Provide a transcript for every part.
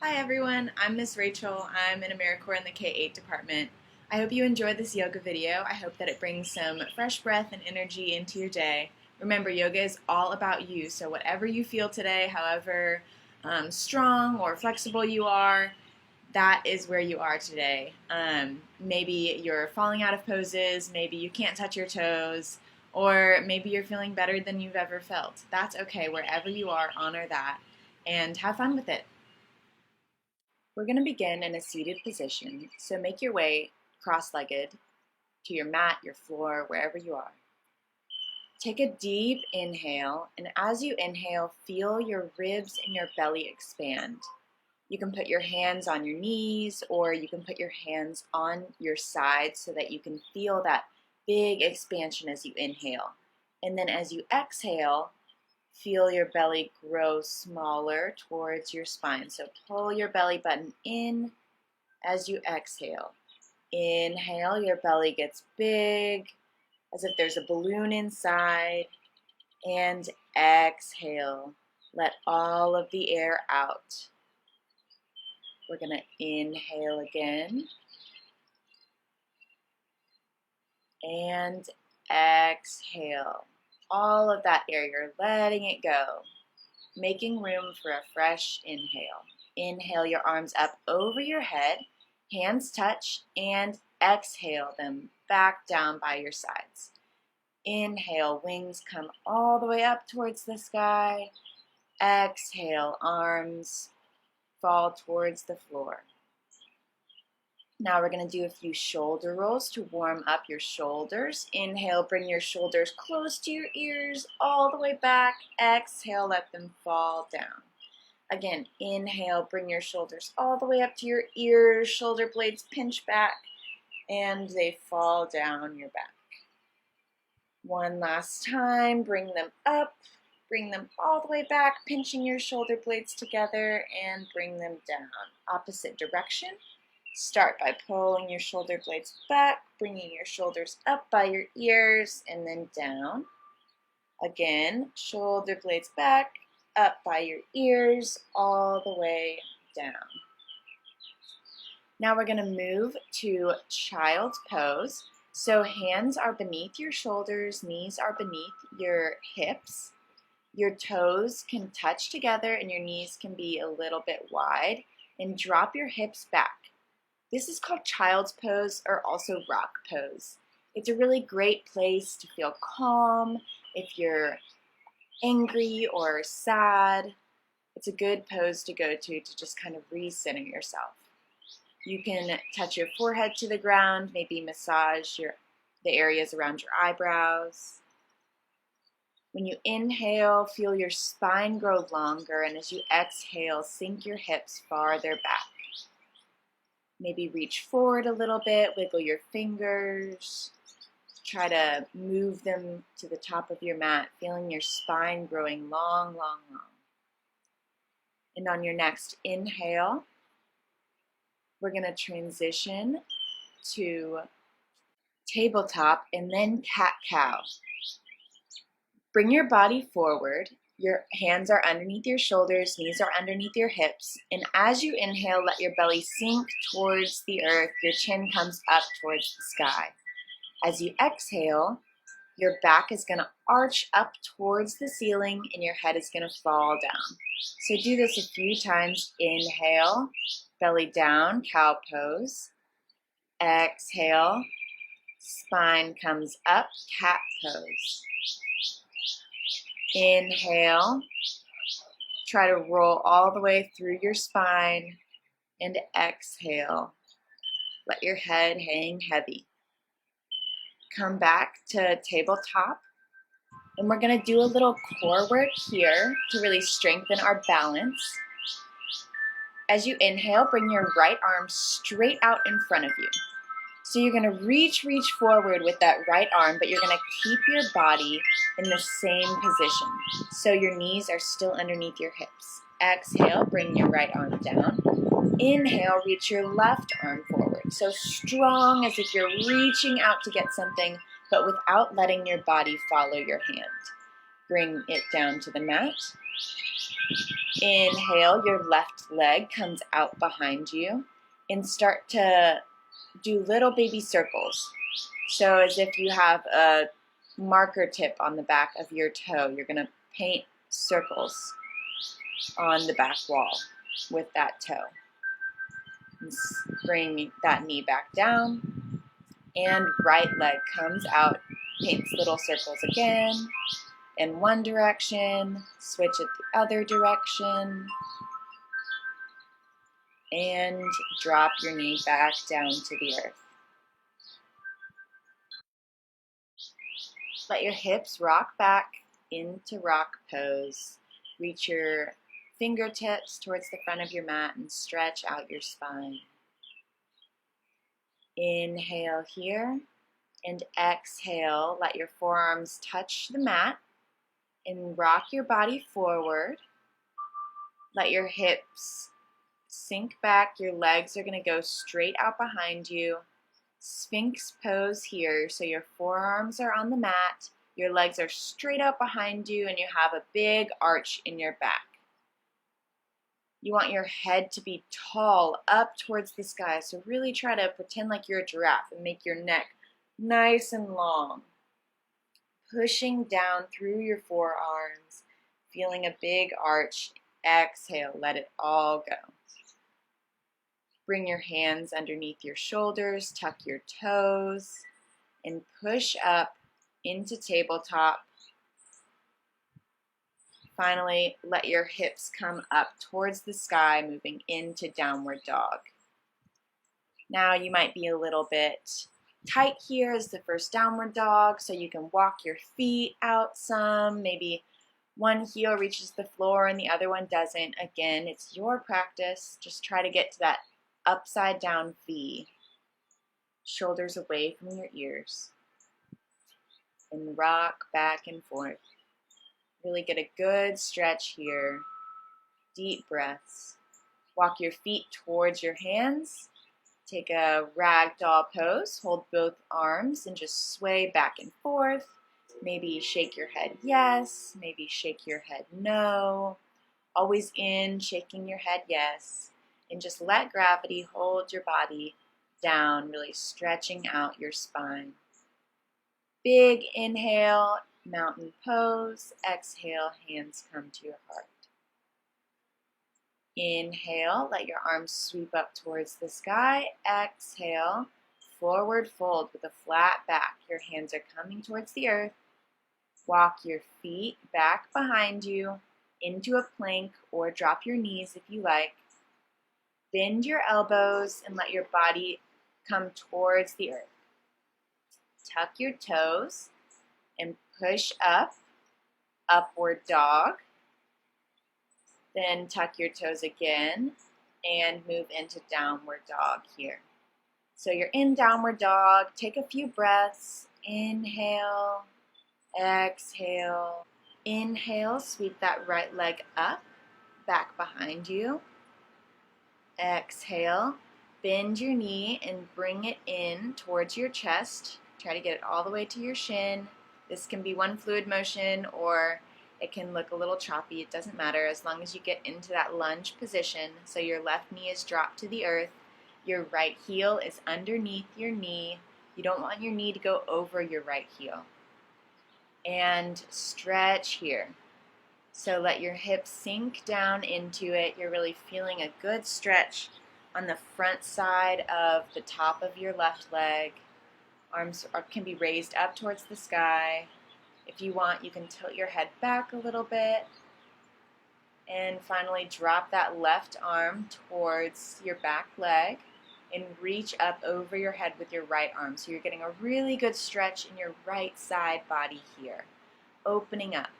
Hi everyone, I'm Miss Rachel. I'm an AmeriCorps in the K-8 department. I hope you enjoyed this yoga video. I hope that it brings some fresh breath and energy into your day. Remember, yoga is all about you, so whatever you feel today, however strong or flexible you are, that is where you are today. Maybe you're falling out of poses, maybe you can't touch your toes, or maybe you're feeling better than you've ever felt. That's okay. Wherever you are, honor that and have fun with it. We're going to begin in a seated position, so make your way cross-legged to your mat, your floor, wherever you are. Take a deep inhale, and as you inhale, feel your ribs and your belly expand. You can put your hands on your knees, or you can put your hands on your sides so that you can feel that big expansion as you inhale. And then as you exhale, feel your belly grow smaller towards your spine. So pull your belly button in as you exhale. Inhale, your belly gets big, as if there's a balloon inside. And exhale, let all of the air out. We're going to inhale again. And exhale. All of that air, you're letting it go. Making room for a fresh inhale. Inhale your arms up over your head, hands touch, and exhale them back down by your sides. Inhale, wings come all the way up towards the sky. Exhale, arms fall towards the floor. Now we're going to do a few shoulder rolls to warm up your shoulders. Inhale, bring your shoulders close to your ears, all the way back. Exhale, let them fall down. Again, inhale, bring your shoulders all the way up to your ears, shoulder blades pinch back, and they fall down your back. One last time, bring them up, bring them all the way back, pinching your shoulder blades together, and bring them down. Opposite direction. Start by pulling your shoulder blades back, bringing your shoulders up by your ears, and then down. Again, shoulder blades back, up by your ears, all the way down. Now we're going to move to child's pose. So hands are beneath your shoulders, knees are beneath your hips. Your toes can touch together and your knees can be a little bit wide. And drop your hips back. This is called child's pose or also rock pose. It's a really great place to feel calm. If you're angry or sad, it's a good pose to go to just kind of recenter yourself. You can touch your forehead to the ground, maybe massage the areas around your eyebrows. When you inhale, feel your spine grow longer, and as you exhale, sink your hips farther back. Maybe reach forward a little bit, wiggle your fingers. Try to move them to the top of your mat, feeling your spine growing long, long, long. And on your next inhale, we're going to transition to tabletop and then cat-cow. Bring your body forward. Your hands are underneath your shoulders, knees are underneath your hips, and as you inhale, let your belly sink towards the earth. Your chin comes up towards the sky. As you exhale, your back is going to arch up towards the ceiling and your head is going to fall down. So do this a few times. Inhale, belly down, cow pose. Exhale, spine comes up, cat pose. Inhale, try to roll all the way through your spine, and exhale. Let your head hang heavy. Come back to tabletop, and we're going to do a little core work here to really strengthen our balance. As you inhale, bring your right arm straight out in front of you. So you're going to reach forward with that right arm, but you're going to keep your body in the same position. So your knees are still underneath your hips. Exhale, bring your right arm down. Inhale, reach your left arm forward. So strong as if you're reaching out to get something, but without letting your body follow your hand. Bring it down to the mat. Inhale, your left leg comes out behind you and start to do little baby circles. So as if you have a marker tip on the back of your toe, you're going to paint circles on the back wall with that toe. Bring that knee back down, and right leg comes out, paints little circles again in one direction, switch it the other direction, and drop your knee back down to the earth. Let your hips rock back into rock pose. Reach your fingertips towards the front of your mat and stretch out your spine. Inhale here and exhale. Let your forearms touch the mat and rock your body forward. Let your hips sink back. Your legs are going to go straight out behind you. Sphinx pose here. So your forearms are on the mat. Your legs are straight out behind you and you have a big arch in your back. You want your head to be tall up towards the sky. So really try to pretend like you're a giraffe and make your neck nice and long. Pushing down through your forearms, feeling a big arch. Exhale, let it all go. Bring your hands underneath your shoulders, tuck your toes, and push up into tabletop. Finally, let your hips come up towards the sky, moving into downward dog. Now you might be a little bit tight here as the first downward dog, so you can walk your feet out some. Maybe one heel reaches the floor and the other one doesn't. Again, it's your practice. Just try to get to that upside down V. Shoulders away from your ears. And rock back and forth. Really get a good stretch here. Deep breaths. Walk your feet towards your hands. Take a ragdoll pose. Hold both arms and just sway back and forth. Maybe shake your head yes. Maybe shake your head no. Always in, shaking your head yes. And just let gravity hold your body down, really stretching out your spine. Big inhale, mountain pose. Exhale, hands come to your heart. Inhale, let your arms sweep up towards the sky. Exhale, forward fold with a flat back. Your hands are coming towards the earth. Walk your feet back behind you into a plank or drop your knees if you like. Bend your elbows and let your body come towards the earth. Tuck your toes and push up, upward dog. Then tuck your toes again and move into downward dog here. So you're in downward dog. Take a few breaths. Inhale, exhale. Inhale, sweep that right leg up, back behind you. Exhale, bend your knee and bring it in towards your chest. Try to get it all the way to your shin. This can be one fluid motion or it can look a little choppy. It doesn't matter as long as you get into that lunge position. So your left knee is dropped to the earth. Your right heel is underneath your knee. You don't want your knee to go over your right heel. And stretch here. So let your hips sink down into it. You're really feeling a good stretch on the front side of the top of your left leg. Arms can be raised up towards the sky. If you want, you can tilt your head back a little bit. And finally, drop that left arm towards your back leg and reach up over your head with your right arm. So you're getting a really good stretch in your right side body here. Opening up.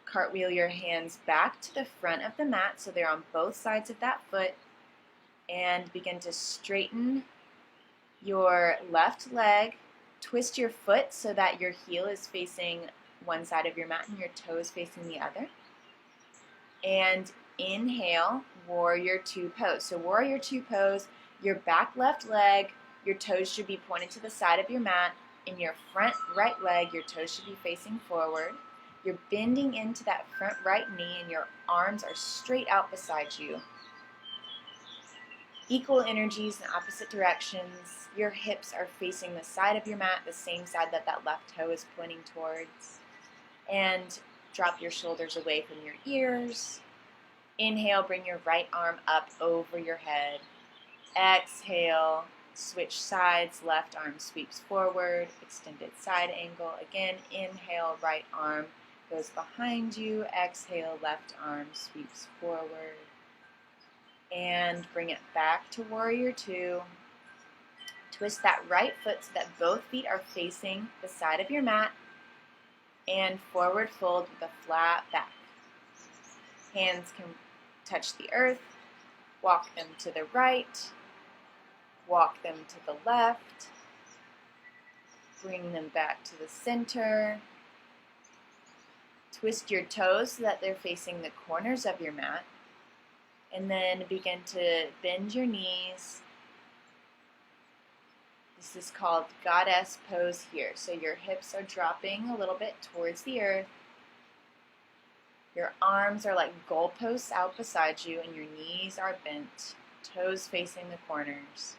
Cartwheel your hands back to the front of the mat so they're on both sides of that foot. And begin to straighten your left leg. Twist your foot so that your heel is facing one side of your mat and your toes facing the other. And inhale, warrior two pose. So warrior two pose, your back left leg, your toes should be pointed to the side of your mat. In your front right leg, your toes should be facing forward. You're bending into that front right knee and your arms are straight out beside you. Equal energies in opposite directions. Your hips are facing the side of your mat, the same side that that left toe is pointing towards. And drop your shoulders away from your ears. Inhale, bring your right arm up over your head. Exhale, switch sides, left arm sweeps forward, extended side angle. Again, inhale, right arm goes behind you. Exhale, left arm sweeps forward. And bring it back to Warrior Two. Twist that right foot so that both feet are facing the side of your mat. And forward fold with a flat back. Hands can touch the earth. Walk them to the right. Walk them to the left. Bring them back to the center. Twist your toes so that they're facing the corners of your mat. And then begin to bend your knees. This is called Goddess pose here. So your hips are dropping a little bit towards the earth. Your arms are like goalposts out beside you and your knees are bent, toes facing the corners.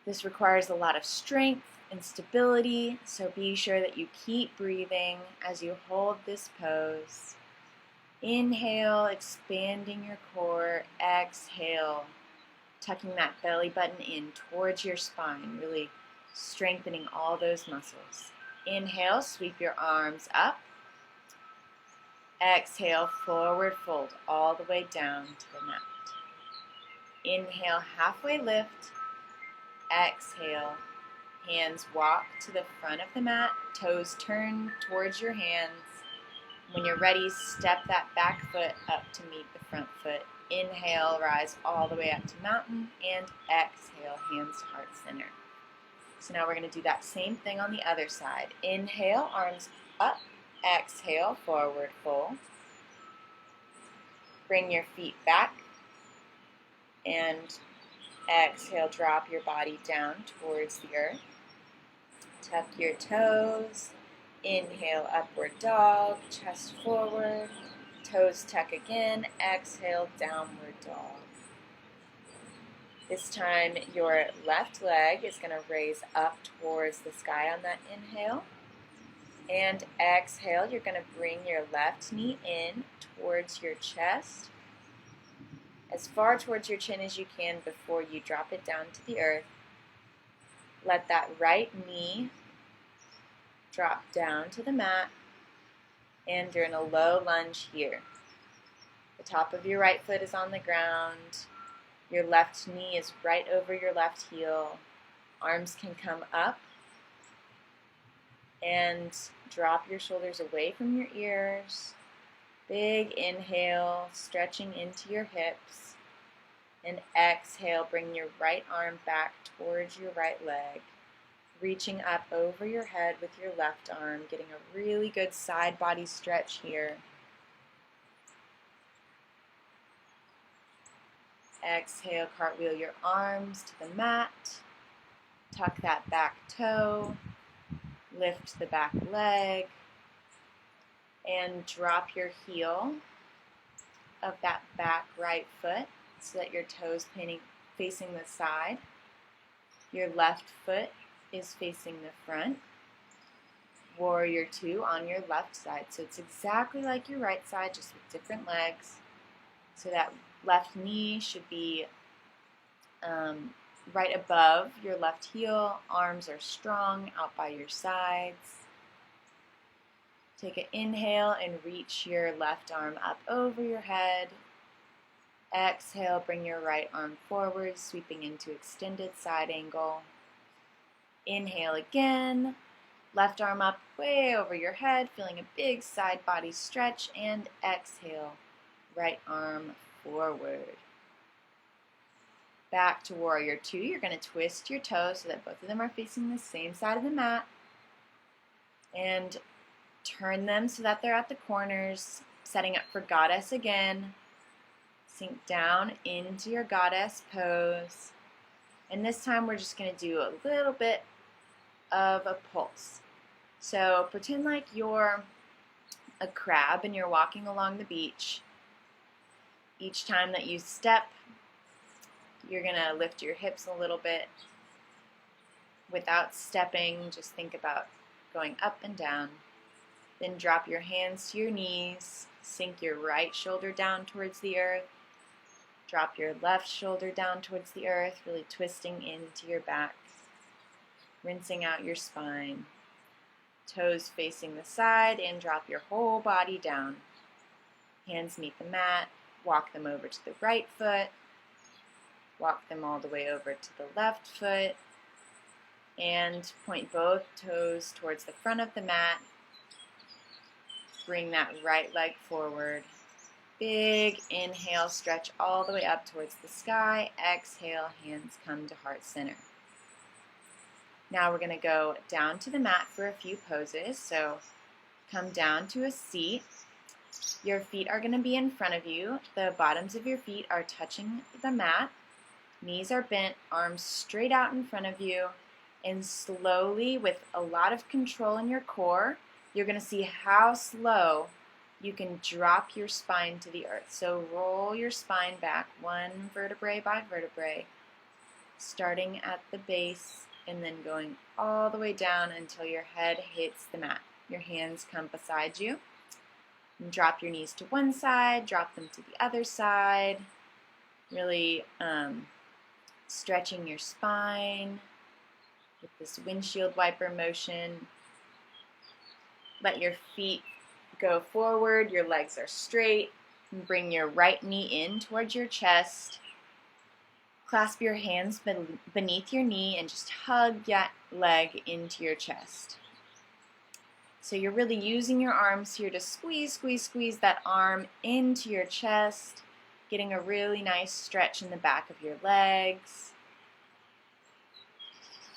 This requires a lot of strength and stability, so be sure that you keep breathing as you hold this pose. Inhale, expanding your core. Exhale, tucking that belly button in towards your spine, really strengthening all those muscles. Inhale, sweep your arms up. Exhale, forward fold all the way down to the mat. Inhale, halfway lift. Exhale, hands walk to the front of the mat, toes turn towards your hands. When you're ready, step that back foot up to meet the front foot. Inhale, rise all the way up to mountain, and exhale, hands to heart center. So now we're going to do that same thing on the other side. Inhale, arms up. Exhale, forward fold. Bring your feet back. And exhale, drop your body down towards the earth. Tuck your toes. Inhale, upward dog, chest forward. Toes tuck again. Exhale, downward dog. This time your left leg is going to raise up towards the sky on that inhale. And exhale, you're going to bring your left knee in towards your chest, as far towards your chin as you can before you drop it down to the earth. Let that right knee drop down to the mat, and you're in a low lunge here. The top of your right foot is on the ground. Your left knee is right over your left heel. Arms can come up. And drop your shoulders away from your ears. Big inhale, stretching into your hips. And exhale, bring your right arm back towards your right leg. Reaching up over your head with your left arm, getting a really good side body stretch here. Exhale, cartwheel your arms to the mat. Tuck that back toe. Lift the back leg. And drop your heel of that back right foot so that your toes facing the side. Your left foot is facing the front. Warrior Two on your left side. So it's exactly like your right side, just with different legs. So that left knee should be right above your left heel. Arms are strong out by your sides. Take an inhale and reach your left arm up over your head. Exhale, bring your right arm forward, sweeping into extended side angle. Inhale again. Left arm up way over your head, feeling a big side body stretch. And exhale, right arm forward. Back to Warrior Two. You're going to twist your toes so that both of them are facing the same side of the mat. And turn them so that they're at the corners, setting up for Goddess again. Sink down into your Goddess pose. And this time we're just going to do a little bit of a pulse. So pretend like you're a crab and you're walking along the beach. Each time that you step, you're going to lift your hips a little bit. Without stepping, just think about going up and down. Then drop your hands to your knees. Sink your right shoulder down towards the earth. Drop your left shoulder down towards the earth, really twisting into your back. Rinsing out your spine. Toes facing the side, and drop your whole body down. Hands meet the mat. Walk them over to the right foot. Walk them all the way over to the left foot. And point both toes towards the front of the mat. Bring that right leg forward. Big inhale, stretch all the way up towards the sky. Exhale, hands come to heart center. Now we're going to go down to the mat for a few poses. So come down to a seat. Your feet are going to be in front of you. The bottoms of your feet are touching the mat. Knees are bent, arms straight out in front of you. And slowly, with a lot of control in your core, you're going to see how slow you can drop your spine to the earth. So roll your spine back one vertebrae by vertebrae, starting at the base and then going all the way down until your head hits the mat. Your hands come beside you. And drop your knees to one side, drop them to the other side, really stretching your spine with this windshield wiper motion. Let your feet go forward, your legs are straight, and bring your right knee in towards your chest. Clasp your hands beneath your knee and just hug that leg into your chest. So you're really using your arms here to squeeze that arm into your chest, getting a really nice stretch in the back of your legs.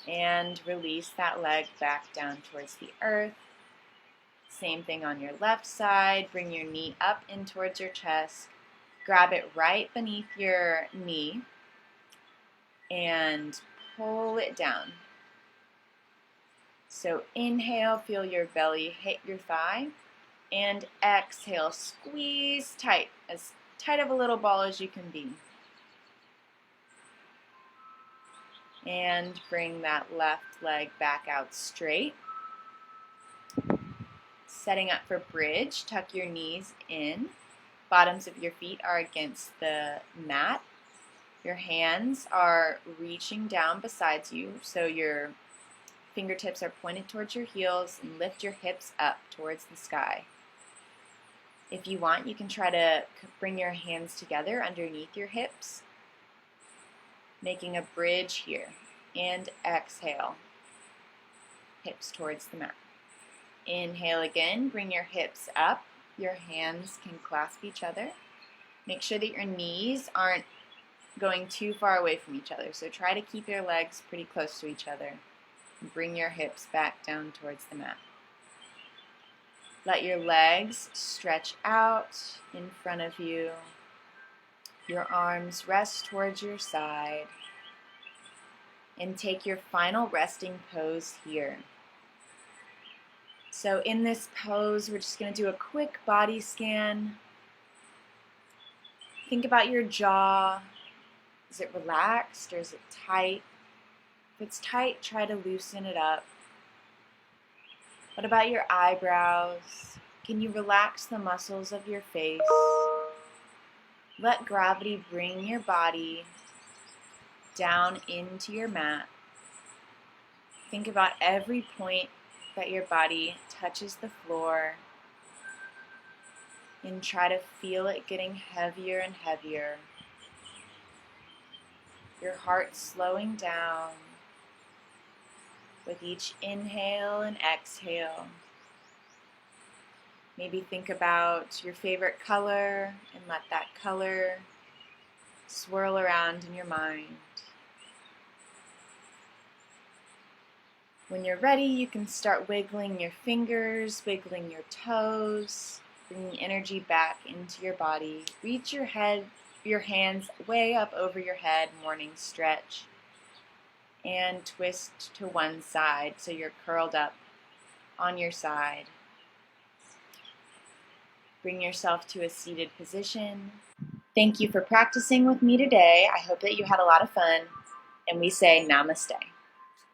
And release that leg back down towards the earth. Same thing on your left side. Bring your knee up in towards your chest. Grab it right beneath your knee and pull it down. So inhale, feel your belly hit your thigh. And exhale, squeeze tight, as tight of a little ball as you can be. And bring that left leg back out straight. Setting up for bridge, tuck your knees in. Bottoms of your feet are against the mat. Your hands are reaching down beside you, so your fingertips are pointed towards your heels, and lift your hips up towards the sky. If you want, you can try to bring your hands together underneath your hips, making a bridge here. And exhale, hips towards the mat. Inhale again, bring your hips up. Your hands can clasp each other. Make sure that your knees aren't going too far away from each other, so try to keep your legs pretty close to each other. And bring your hips back down towards the mat. Let your legs stretch out in front of you. Your arms rest towards your side. And take your final resting pose here. So in this pose, we're just going to do a quick body scan. Think about your jaw. Is it relaxed or is it tight? If it's tight, try to loosen it up. What about your eyebrows? Can you relax the muscles of your face? Let gravity bring your body down into your mat. Think about every point that your body touches the floor, and try to feel it getting heavier and heavier. Your heart slowing down with each inhale and exhale. Maybe think about your favorite color and let that color swirl around in your mind. When you're ready, you can start wiggling your fingers, wiggling your toes, bringing energy back into your body. Reach your hands way up over your head, morning stretch, and twist to one side so you're curled up on your side. Bring yourself to a seated position. Thank you for practicing with me today. I hope that you had a lot of fun, and we say namaste.